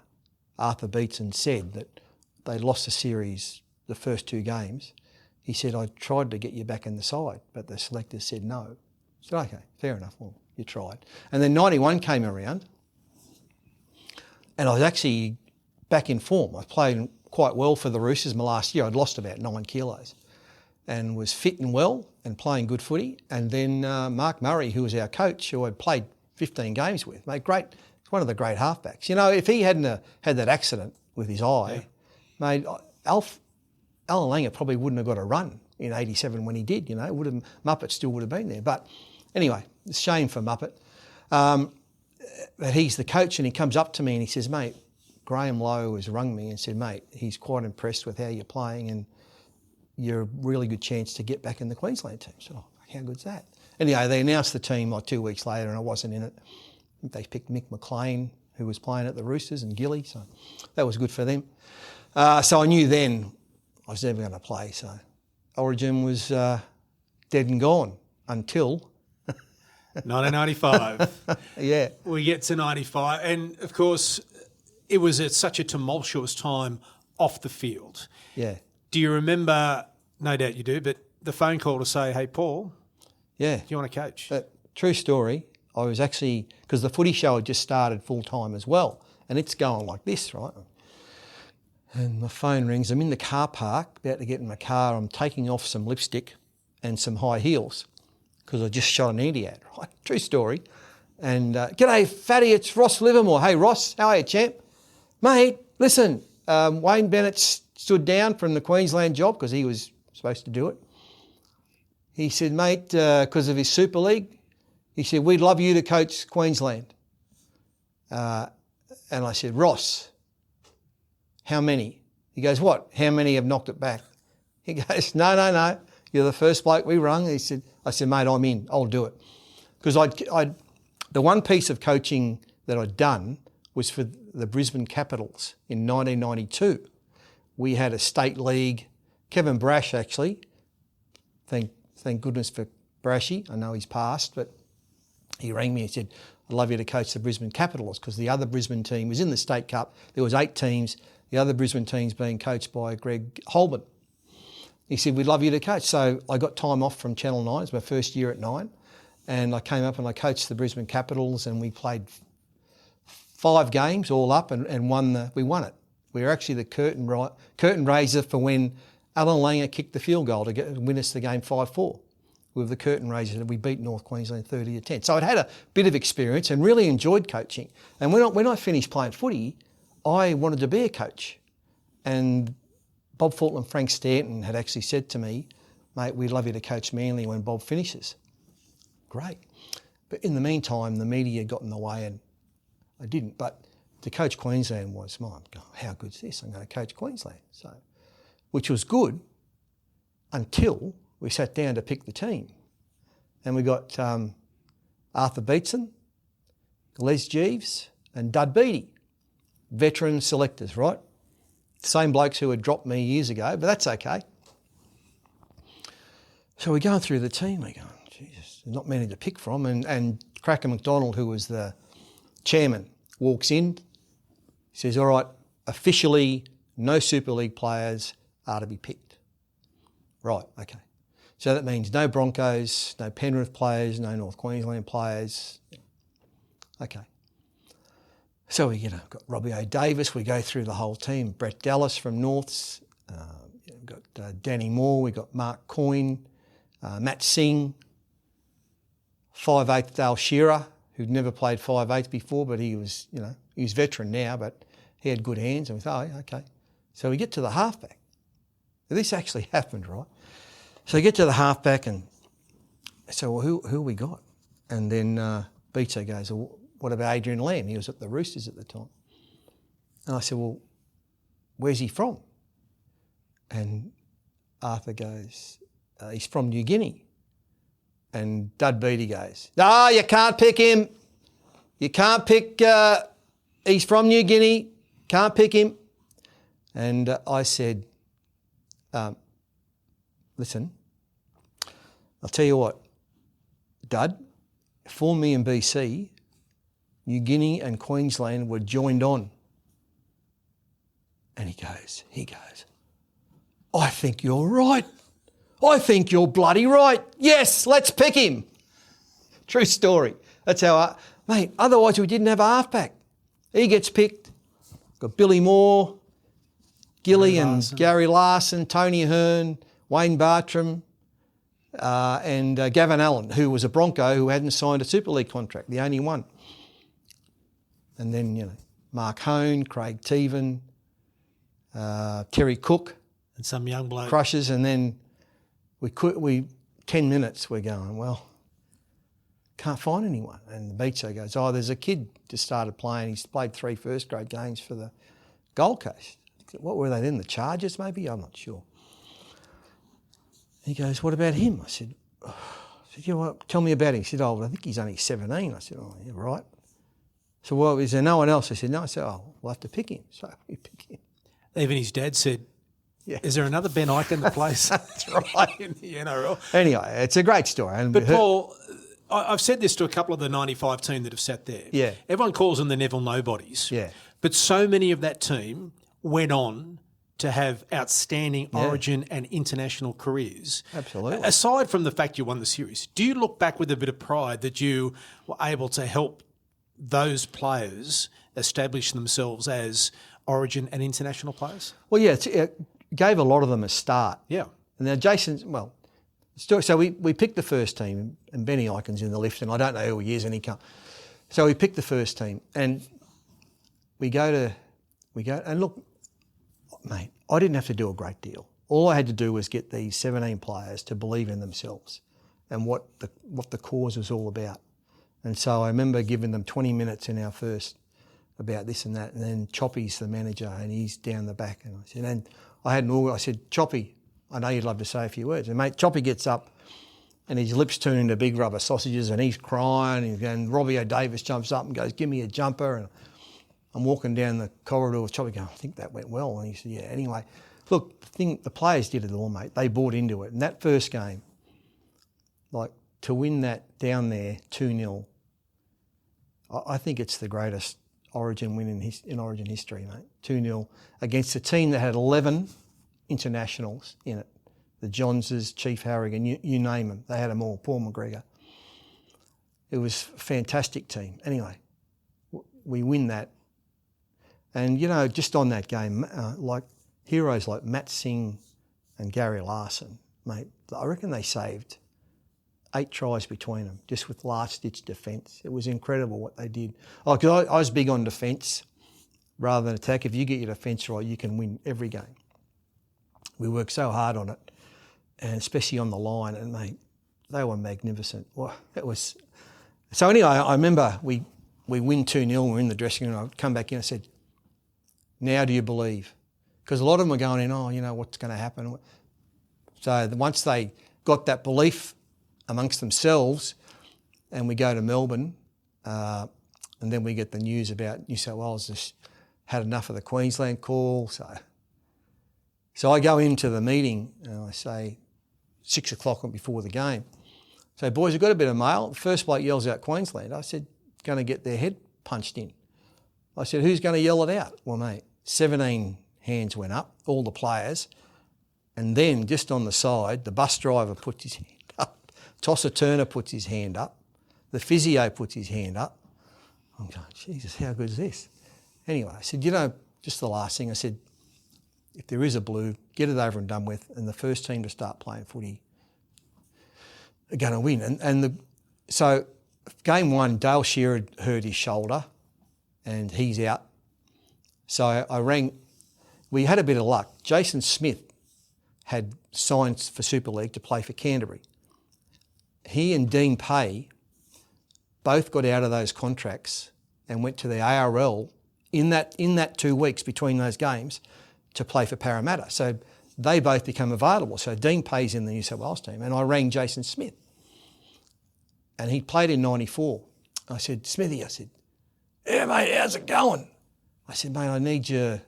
Arthur Beetson said that they lost the series, the first 2 games. He said, I tried to get you back in the side, but the selectors said no. I said, okay, fair enough. Well, you tried. And then 91 came around, and I was actually back in form. I played quite well for the Roosters my last year. I'd lost about 9 kilos and was fit and well and playing good footy. And then Mark Murray, who was our coach, who I'd played 15 games with, mate, great. He's one of the great halfbacks. If he hadn't had that accident with his eye, mate, Alan Langer probably wouldn't have got a run in 87 when he did, Muppet still would have been there. But anyway, it's a shame for Muppet. But he's the coach, and he comes up to me and he says, mate, Graham Lowe has rung me and said, mate, he's quite impressed with how you're playing and you're a really good chance to get back in the Queensland team. So, how good's that? Anyway, they announced the team like 2 weeks later and I wasn't in it. They picked Mick McLean, who was playing at the Roosters, and Gilly, so that was good for them. So I knew then I was never going to play. So Origin was dead and gone until 1995. Yeah. We get to 95. And, of course, it was at such a tumultuous time off the field. Yeah. Do you remember, no doubt you do, but the phone call to say, hey, Paul, yeah, do you want to coach? True story. I was actually, because the footy show had just started full time as well, and it's going like this, right? And my phone rings. I'm in the car park, about to get in my car. I'm taking off some lipstick and some high heels because I just shot an Andy ad, right? True story. And, g'day, fatty, it's Ross Livermore. Hey, Ross, how are you, champ? Mate, listen, Wayne Bennett stood down from the Queensland job because he was supposed to do it. He said, mate, because of his Super League, he said, we'd love you to coach Queensland. And I said, Ross, how many? He goes, what? How many have knocked it back? He goes, no. You're the first bloke we rung. I said, mate, I'm in. I'll do it. Because the one piece of coaching that I'd done was for the Brisbane Capitals in 1992. We had a state league. Kevin Brash, actually, thank goodness for Brashy. I know he's passed, but he rang me and said, I'd love you to coach the Brisbane Capitals, because the other Brisbane team was in the State Cup. There was 8 teams. The other Brisbane team's being coached by Greg Holman. He said, we'd love you to coach. So I got time off from Channel 9. It was my first year at 9. And I came up and I coached the Brisbane Capitals, and we played 5 games all up and we won it. We were actually the curtain raiser for when Alan Langer kicked the field goal to win us the game 5-4. We were the curtain raisers, and we beat North Queensland 30-10. So I'd had a bit of experience and really enjoyed coaching. And when I finished playing footy, I wanted to be a coach. And Bob Fulton and Frank Stanton had actually said to me, mate, we'd love you to coach Manly when Bob finishes. Great. But in the meantime, the media got in the way and I didn't. But to coach Queensland was, how good's this? I'm going to coach Queensland. So, which was good until we sat down to pick the team. And we got Arthur Beetson, Les Jeeves and Dud Beattie, veteran selectors, right? Same blokes who had dropped me years ago, but that's okay. So we're going through the team, we're going, Jesus, there's not many to pick from. And Cracker McDonald, who was the chairman, walks in, says, all right, officially no Super League players are to be picked. Right, okay. So that means no Broncos, no Penrith players, no North Queensland players. Okay. So we got Robbie O'Davis, we go through the whole team. Brett Dallas from Norths, we've got Danny Moore, we've got Mark Coyne, Matt Singh, 5'8" Dale Shearer, who'd never played 5'8" before, but he was veteran now, but he had good hands. And we thought, oh, okay. So we get to the halfback. Now, this actually happened, right? So we get to the halfback and so, well, who we got? And then Beto goes, well, what about Adrian Lamb? He was at the Roosters at the time. And I said, well, where's he from? And Arthur goes, he's from New Guinea. And Dud Beattie goes, no, you can't pick him. You can't pick, he's from New Guinea, can't pick him. And I said, listen, I'll tell you what, Dud, 4 million BC, New Guinea and Queensland were joined on. And he goes, I think you're right. I think you're bloody right. Yes, let's pick him. True story. That's how, mate, otherwise we didn't have a halfback. He gets picked. Got Billy Moore, Gilly and Gary Larson, Tony Hearn, Wayne Bartram, and Gavin Allen, who was a Bronco who hadn't signed a Super League contract, the only one. And then, Mark Hone, Craig Teven, Terry Cook. And some young bloke. Crushes, and then we 10 minutes we're going, well, can't find anyone. And the beatso goes, oh, there's a kid just started playing. He's played 3 first-grade games for the Gold Coast. What were they then, the Chargers maybe? I'm not sure. He goes, what about him? I said, you know what, tell me about him. He said, oh, well, I think he's only 17. I said, oh, yeah, right. So, well, is there no one else? I said, no. I said, oh, we'll have to pick him. So we pick him. Even his dad said, yeah. Is there another Ben Ike in the place? That's right. In the NRL. Anyway, it's a great story. But Paul, I've said this to a couple of the 95 team that have sat there. Yeah. Everyone calls them the Neville Nobodies. Yeah. But so many of that team went on to have outstanding Origin and international careers. Absolutely. Aside from the fact you won the series, do you look back with a bit of pride that you were able to help those players establish themselves as Origin and international players? Well, yeah, it gave a lot of them a start. Yeah. And now Jason's, well, so we picked the first team, and Benny Icon's in the lift, and I don't know who he is, and he can't. So we picked the first team, and we go, and look, mate, I didn't have to do a great deal. All I had to do was get these 17 players to believe in themselves and what the cause was all about. And so I remember giving them 20 minutes in our first about this and that, and then Choppy's the manager, and he's down the back, and I said, Choppy, I know you'd love to say a few words. And mate, Choppy gets up, and his lips turn into big rubber sausages, and he's crying, and Robbie O'Davis jumps up and goes, give me a jumper, and I'm walking down the corridor with Choppy going, I think that went well. And he said, yeah. Anyway, look, the players did it all, mate. They bought into it. And that first game, like, to win that down there 2-0, I think it's the greatest Origin win in Origin history, mate. 2-0 against a team that had 11 internationals in it. The Johnses, Chief Harrigan, you name them. They had them all, Paul McGregor. It was a fantastic team. Anyway, we win that. And, you know, just on that game, like heroes like Matt Singh and Gary Larson, mate, I reckon they saved 8 tries between them, just with last-ditch defence. It was incredible what they did. Oh, 'cause I was big on defence rather than attack. If you get your defence right, you can win every game. We worked so hard on it, and especially on the line, and, mate, they were magnificent. Well, it was... So anyway, I remember we win 2-0, we're in the dressing room, I come back in, I said, now do you believe? Because a lot of them were going in, oh, you know, what's going to happen? So once they got that belief amongst themselves, and we go to Melbourne, and then we get the news about New South Wales just had enough of the Queensland call. So I go into the meeting, and I say 6 o'clock before the game. So, boys, we've got a bit of mail. The first bloke yells out Queensland. I said, going to get their head punched in. I said, who's going to yell it out? Well, mate, 17 hands went up, all the players. And then just on the side, the bus driver puts his hand up. Tosser Turner puts his hand up. The physio puts his hand up. I'm going, Jesus, how good is this? Anyway, I said, you know, just the last thing, I said, if there is a blue, get it over and done with, and the first team to start playing footy are going to win. So game 1, Dale Shearer had hurt his shoulder, and he's out. So I rang. We had a bit of luck. Jason Smith had signed for Super League to play for Canterbury. He and Dean Pay both got out of those contracts and went to the ARL in that 2 weeks between those games to play for Parramatta. So they both become available. So Dean Pay's in the New South Wales team, and I rang Jason Smith, and he played in 94. I said, Smithy, I said, yeah, mate, how's it going? I said, mate, I need you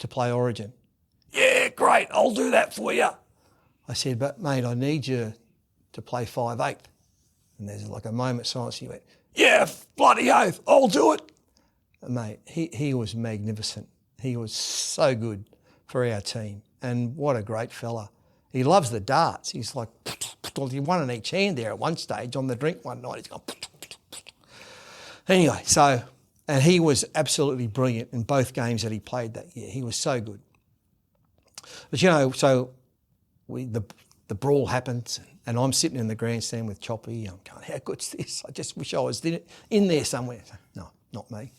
to play Origin. Yeah, great, I'll do that for you. I said, but mate, I need you to play 5/8. And there's like a moment of silence. He went, yeah, bloody oath, I'll do it. And mate, he was magnificent. He was so good for our team. And what a great fella. He loves the darts. He's like, he won in each hand there at one stage on the drink one night. He's gone. Anyway, so, and he was absolutely brilliant in both games that he played that year. He was so good. But, you know, so the brawl happens, and I'm sitting in the grandstand with Choppy. I'm going, how good's this? I just wish I was in there somewhere. No, not me.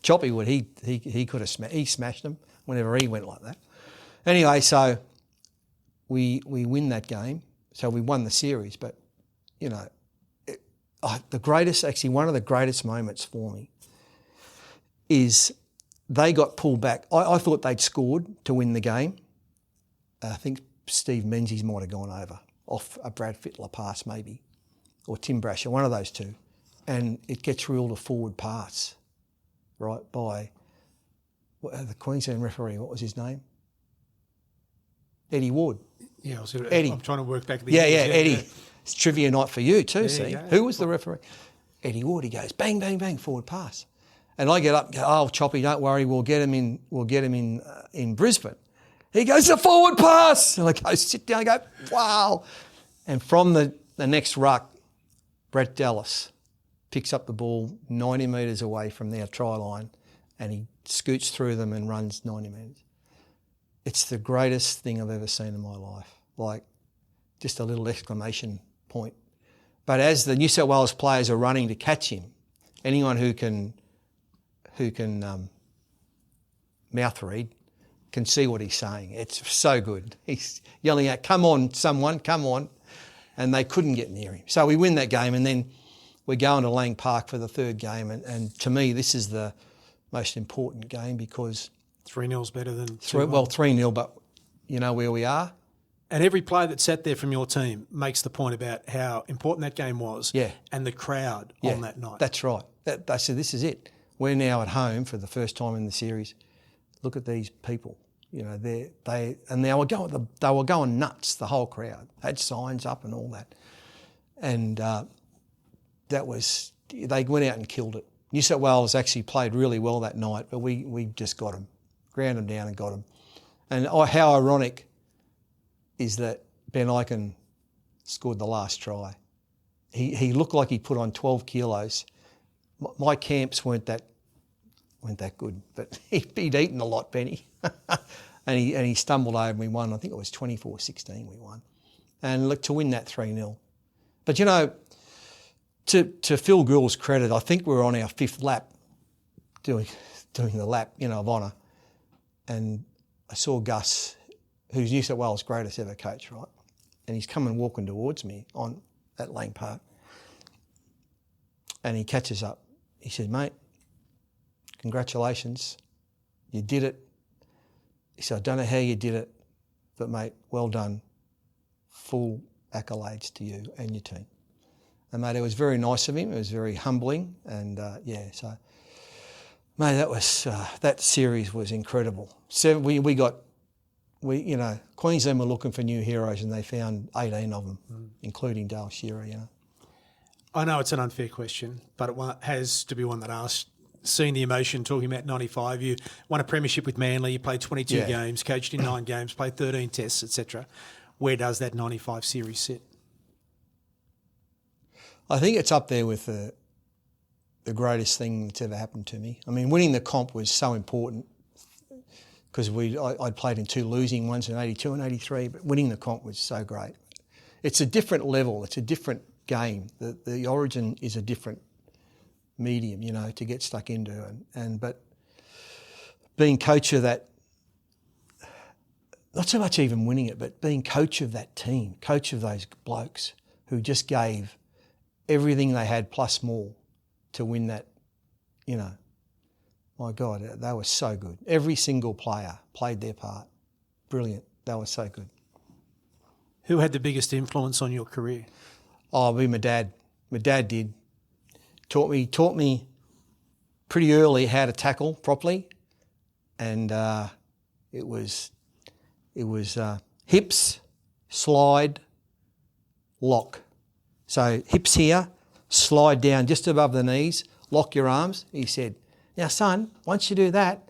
Choppy would, he could have he smashed them whenever he went like that. Anyway, so we win that game. So we won the series, but, you know, one of the greatest moments for me is they got pulled back. I thought they'd scored to win the game. I think Steve Menzies might have gone over off a Brad Fittler pass maybe, or Tim Brasher, one of those two. And it gets ruled a forward pass, right, by the Queensland referee. What was his name? Eddie Ward. Yeah, Eddie. I'm trying to work back. Eddie. Yeah. It's trivia night for you too, see. You go. Who was the referee? Eddie Ward. He goes, bang, bang, bang, forward pass. And I get up and go, oh, Choppy, don't worry, we'll get him in Brisbane. He goes, a forward pass. And I go, sit down, I go, wow. And from the next ruck, Brett Dallas picks up the ball 90 metres away from their try line and he scoots through them and runs 90 metres. It's the greatest thing I've ever seen in my life. Like, just a little exclamation point. But as the New South Wales players are running to catch him, anyone who can mouth read can see what he's saying. It's so good. He's yelling out, come on, someone, come on. And they couldn't get near him. So we win that game and then we're going to Lang Park for the third game. And to me, this is the most important game because 3-0's better than 2-1. Well, 3-0, but you know where we are. And every player that sat there from your team makes the point about how important that game was and the crowd on that night. That's right. I said, this is it. We're now at home for the first time in the series. Look at these people. You know, they were going nuts, the whole crowd. Had signs up and all that. And they went out and killed it. New South Wales actually played really well that night, but we just got them, ground them down and got them. And how ironic is that Ben Ikin scored the last try. He looked like he put on 12 kilos. My camps weren't that good, but he'd eaten a lot, Benny. and he stumbled over and we won. I think it was 24-16 we won. And look, to win that 3-0. But, you know, to Phil Gould's credit, I think we were on our fifth lap doing the lap, you know, of honour. And I saw Gus, who's New South Wales' greatest ever coach, right? And he's coming walking towards me at Lang Park. And he catches up. He said, mate, congratulations, you did it. He said, I don't know how you did it, but mate, well done. Full accolades to you and your team. And mate, it was very nice of him. It was very humbling. And so, mate, that series was incredible. So Queensland were looking for new heroes and they found 18 of them, including Dale Shearer, you know. I know it's an unfair question, but it has to be one that asks, seeing the emotion, talking about 95, you won a premiership with Manly, you played 22 games, coached in 9 games, played 13 tests, etc. Where does that 95 series sit? I think it's up there with the greatest thing that's ever happened to me. I mean, winning the comp was so important because I'd played in 2 losing ones in 82 and 83, but winning the comp was so great. It's a different level. It's a different game. The origin is a different medium, you know, to get stuck into. But being coach of that, not so much even winning it, but being coach of that team, coach of those blokes who just gave everything they had plus more to win that, you know. My God, they were so good. Every single player played their part. Brilliant. They were so good. Who had the biggest influence on your career? Oh, it'd be my dad. My dad did. Taught me pretty early how to tackle properly, and it was hips, slide, lock. So hips here, slide down just above the knees, lock your arms. He said, now son, once you do that,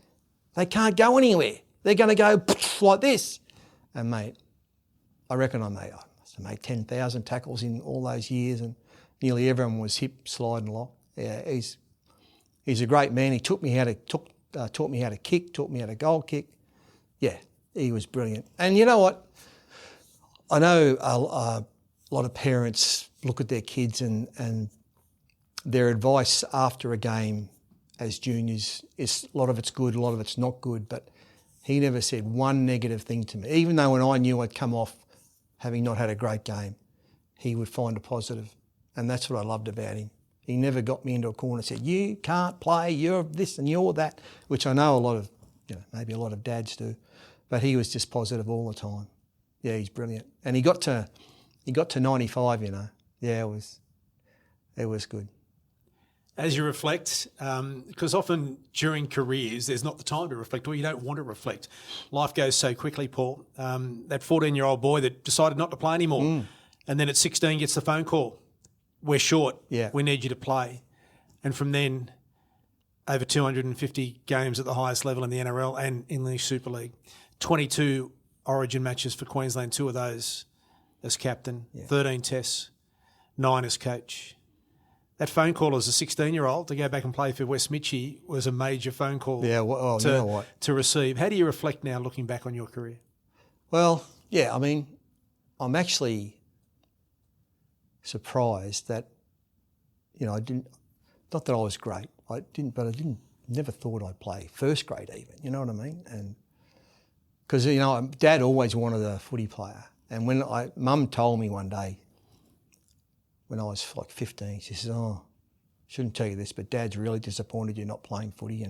they can't go anywhere. They're going to go like this. And mate, I reckon I must have made 10,000 tackles in all those years, and nearly everyone was hip, slide and lock. Yeah, he's a great man. He taught me how to kick, taught me how to goal kick. Yeah, he was brilliant. And you know what? I know a lot of parents look at their kids and their advice after a game as juniors is a lot of it's good, a lot of it's not good. But he never said one negative thing to me, even though when I knew I'd come off having not had a great game, he would find a positive. And that's what I loved about him. He never got me into a corner and said, you can't play, you're this and you're that, which I know a lot of, maybe a lot of dads do. But he was just positive all the time. Yeah, he's brilliant. And he got to 95, Yeah, it was good. As you reflect, because often during careers, there's not the time to reflect, or you don't want to reflect. Life goes so quickly, Paul. That 14-year-old boy that decided not to play anymore, and then at 16 gets the phone call. We're short. Yeah. We need you to play. And from then, over 250 games at the highest level in the NRL and English Super League, 22 Origin matches for Queensland, 2 of those as captain, 13 tests, 9 as coach. That phone call as a 16-year-old to go back and play for West Mitchy was a major phone call you know what? to receive. How do you reflect now looking back on your career? Well, yeah, I mean, I'm actually surprised that, I didn't, not that I was great, never thought I'd play first grade even, you know what I mean? And because, Dad always wanted a footy player. And when Mum told me one day, when I was like 15, she says, shouldn't tell you this, but Dad's really disappointed you're not playing footy.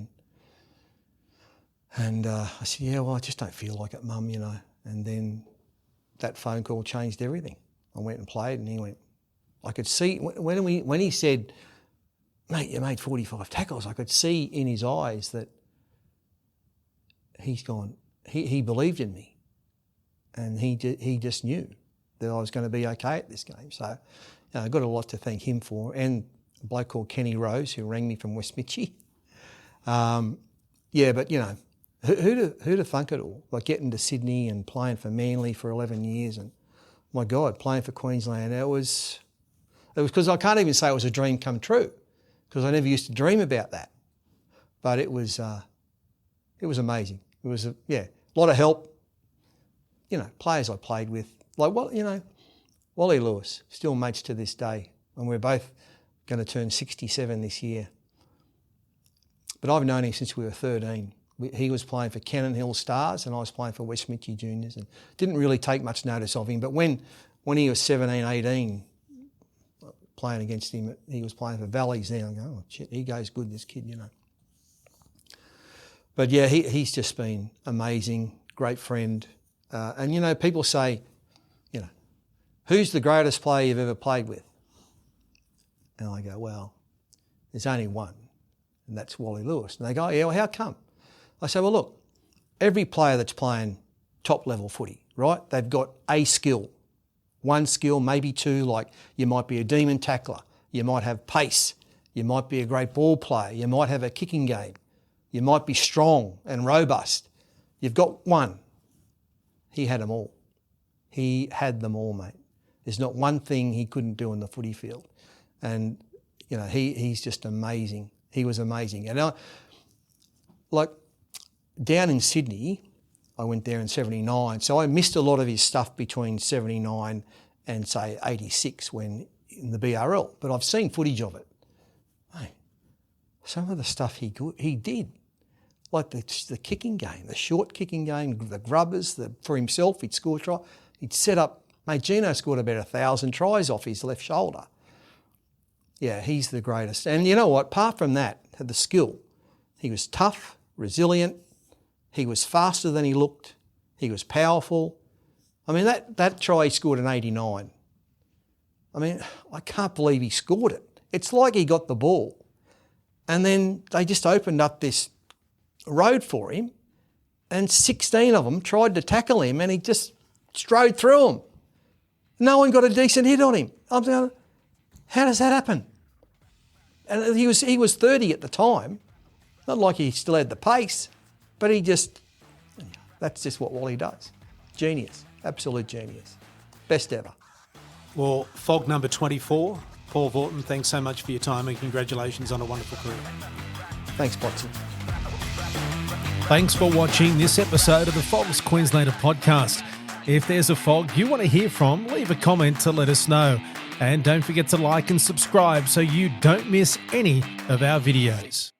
And I said, yeah, well, I just don't feel like it, Mum, And then that phone call changed everything. I went and played, and he went, I could see, when he said, mate, you made 45 tackles, I could see in his eyes that he's gone, he believed in me. And he just knew that I was going to be okay at this game. So I got a lot to thank him for, and a bloke called Kenny Rose, who rang me from West Mitchy. But who'd have thunk it all? Like getting to Sydney and playing for Manly for 11 years, and my God, playing for Queensland. It was because I can't even say it was a dream come true, because I never used to dream about that. But it was amazing. It was a lot of help. Players I played with, Wally Lewis, still mates to this day, and we're both going to turn 67 this year. But I've known him since we were 13. He was playing for Cannon Hill Stars and I was playing for West Mitchy Juniors, and didn't really take much notice of him. But when he was 17, 18, playing against him, he was playing for Valleys now. I go, oh, shit, he goes good, this kid, But yeah, he's just been amazing, great friend. And people say, who's the greatest player you've ever played with? And I go, well, there's only one, and that's Wally Lewis. And they go, yeah, well, how come? I say, well, look, every player that's playing top-level footy, right, they've got a skill, one skill, maybe two, like you might be a demon tackler, you might have pace, you might be a great ball player, you might have a kicking game, you might be strong and robust. You've got one. He had them all. He had them all, mate. There's not one thing he couldn't do in the footy field. And, he's just amazing. He was amazing. And down in Sydney, I went there in 79, so I missed a lot of his stuff between 79 and, say, 86 when in the BRL. But I've seen footage of it. Mate, some of the stuff he did, like the kicking game, the short kicking game, the grubbers, for himself, he'd score a try. He'd set up, mate, Gino scored about 1,000 tries off his left shoulder. Yeah, he's the greatest. And you know what? Apart from that, had the skill. He was tough, resilient. He was faster than he looked. He was powerful. I mean, that try he scored in 89. I mean, I can't believe he scored it. It's like he got the ball, and then they just opened up this road for him, and 16 of them tried to tackle him, and he just strode through them. No one got a decent hit on him. I'm going, how does that happen? And he was 30 at the time. Not like he still had the pace, but that's just what Wally does. Genius, absolute genius. Best ever. Well, FOG number 24, Paul Vautin, thanks so much for your time and congratulations on a wonderful career. Thanks, Botsy. Thanks for watching this episode of the FOGS Queenslander Podcast. If there's a FOG you want to hear from, leave a comment to let us know. And don't forget to like and subscribe so you don't miss any of our videos.